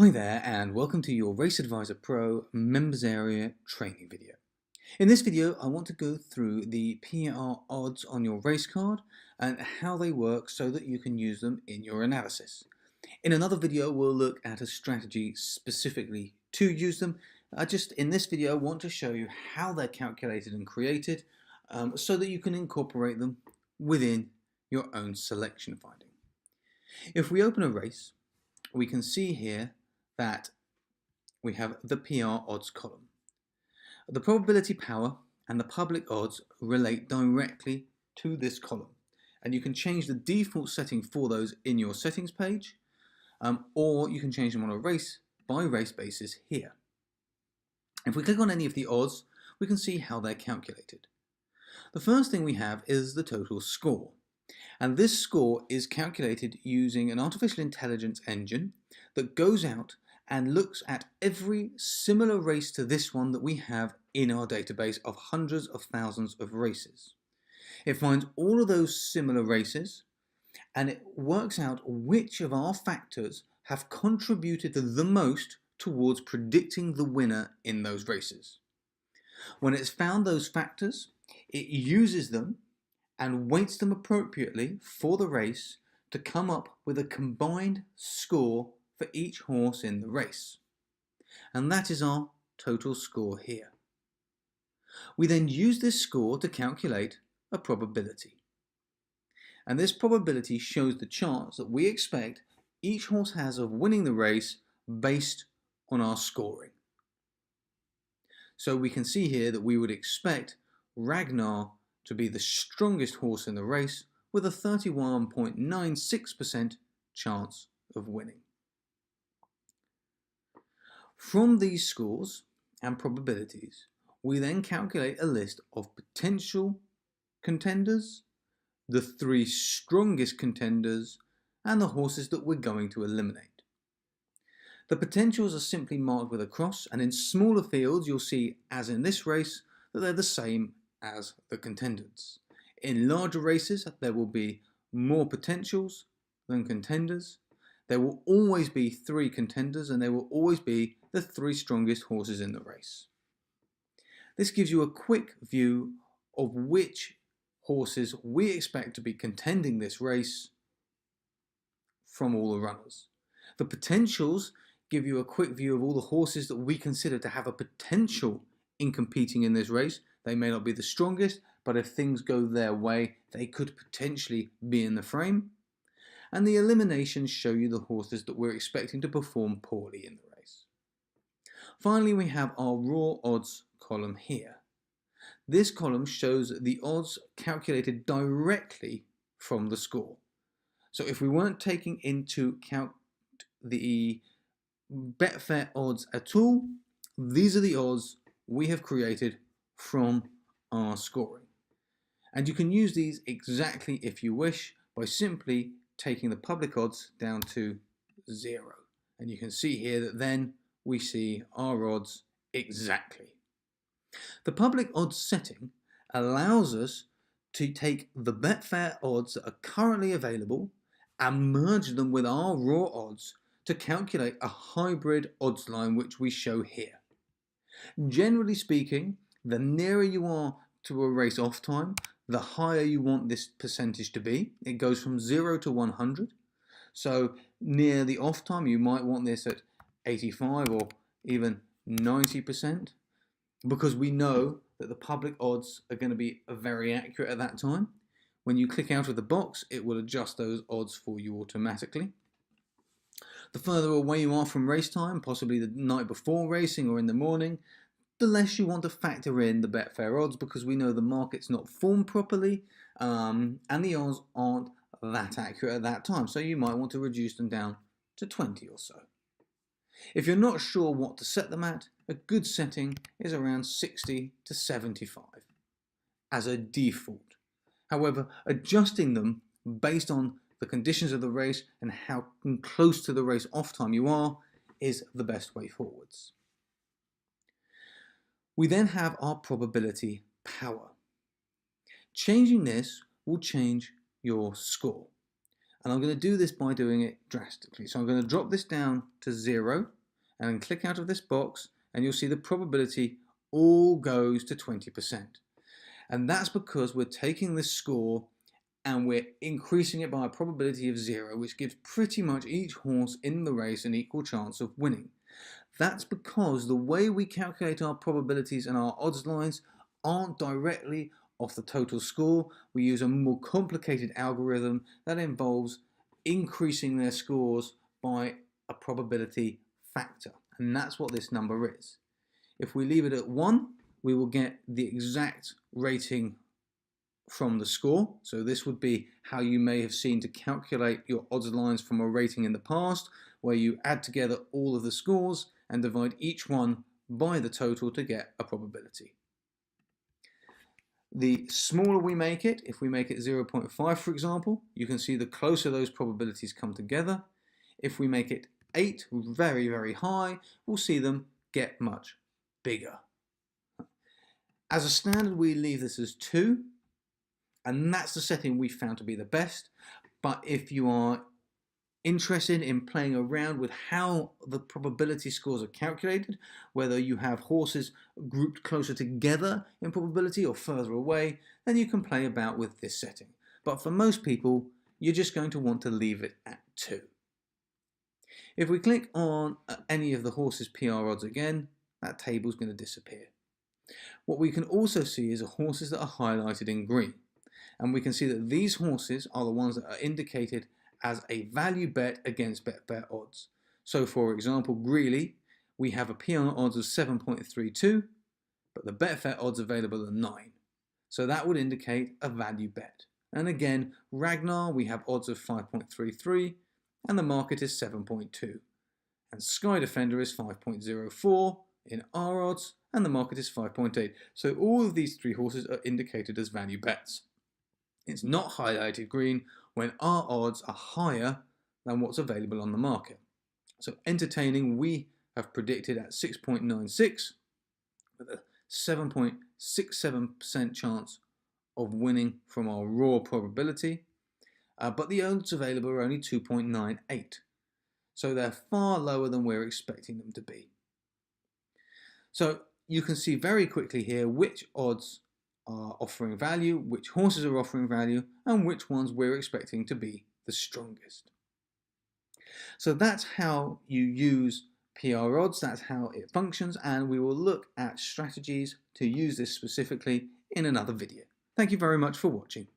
Hi there and welcome to your Race Advisor Pro members area training video. In this video I want to go through the PR odds on your race card and how they work so that you can use them in your analysis. In another video we'll look at a strategy specifically to use them. Just in this video I want to show you how they're calculated and created so that you can incorporate them within your own selection finding. If we open a race, we can see here that we have the PR odds column. The probability power and the public odds relate directly to this column, and you can change the default setting for those in your settings page, or you can change them on a race by race basis here. If we click on any of the odds, we can see how they're calculated. The first thing we have is the total score, and this score is calculated using an artificial intelligence engine that goes out and looks at every similar race to this one that we have in our database of hundreds of thousands of races. It finds all of those similar races and it works out which of our factors have contributed the most towards predicting the winner in those races. When it's found those factors, it uses them and weights them appropriately for the race to come up with a combined score for each horse in the race. And that is our total score here. We then use this score to calculate a probability. And this probability shows the chance that we expect each horse has of winning the race based on our scoring. So we can see here that we would expect Ragnar to be the strongest horse in the race with a 31.96% chance of winning. From these scores and probabilities, we then calculate a list of potential contenders, the 3 strongest contenders, and the horses that we're going to eliminate. The potentials are simply marked with a cross, and in smaller fields you'll see, as in this race, that they're the same as the contenders. In larger races there will be more potentials than contenders. There will always be 3 contenders and there will always be the 3 strongest horses in the race. This gives you a quick view of which horses we expect to be contending this race from all the runners. The potentials give you a quick view of all the horses that we consider to have a potential in competing in this race. They may not be the strongest, but if things go their way, they could potentially be in the frame. And the eliminations show you the horses that we're expecting to perform poorly in the race. Finally, we have our raw odds column here. This column shows the odds calculated directly from the score. So if we weren't taking into account the Betfair odds at all, these are the odds we have created from our scoring. And you can use these exactly if you wish by simply taking the public odds down to 0. And you can see here that then we see our odds exactly. The public odds setting allows us to take the Betfair odds that are currently available and merge them with our raw odds to calculate a hybrid odds line which we show here. Generally speaking, the nearer you are to a race off time, the higher you want this percentage to be. It goes from 0 to 100. So near the off time you might want this at 85 or even 90%, because we know that the public odds are going to be very accurate at that time. When you click out of the box, it will adjust those odds for you automatically. The further away you are from race time, possibly the night before racing or in the morning, the less you want to factor in the Betfair odds, because we know the market's not formed properly and the odds aren't that accurate at that time. So you might want to reduce them down to 20 or so. If you're not sure what to set them at, a good setting is around 60 to 75 as a default. However, adjusting them based on the conditions of the race and how close to the race off time you are is the best way forwards. We then have our probability power. Changing this will change your score. And I'm going to do this by doing it drastically. So I'm going to drop this down to 0 and then click out of this box, and you'll see the probability all goes to 20%. And that's because we're taking this score and we're increasing it by a probability of 0, which gives pretty much each horse in the race an equal chance of winning. That's because the way we calculate our probabilities and our odds lines aren't directly off the total score. We use a more complicated algorithm that involves increasing their scores by a probability factor, and that's what this number is. If we leave it at 1, we will get the exact rating from the score. So this would be how you may have seen to calculate your odds lines from a rating in the past, where you add together all of the scores and divide each one by the total to get a probability. The smaller we make it, if we make it 0.5 for example, you can see the closer those probabilities come together. If we make it 8, very, very high, we'll see them get much bigger. As a standard, we leave this as 2, and that's the setting we found to be the best. But if you are interested in playing around with how the probability scores are calculated, whether you have horses grouped closer together in probability or further away, then you can play about with this setting. But for most people, you're just going to want to leave it at 2. If we click on any of the horses' PR odds again, that table is going to disappear. What we can also see is the horses that are highlighted in green. And we can see that these horses are the ones that are indicated as a value bet against Betfair odds. So for example, Greeley, we have a PR odds of 7.32, but the Betfair odds available are 9. So that would indicate a value bet. And again, Ragnar, we have odds of 5.33, and the market is 7.2. And Sky Defender is 5.04 in our odds, and the market is 5.8. So all of these 3 horses are indicated as value bets. It's not highlighted green when our odds are higher than what's available on the market. So entertaining, we have predicted at 6.96 with a 7.67% chance of winning from our raw probability, but the odds available are only 2.98. So they're far lower than we're expecting them to be. So you can see very quickly here which odds are offering value, which horses are offering value, and which ones we're expecting to be the strongest. So that's how you use PR odds, that's how it functions, and we will look at strategies to use this specifically in another video. Thank you very much for watching.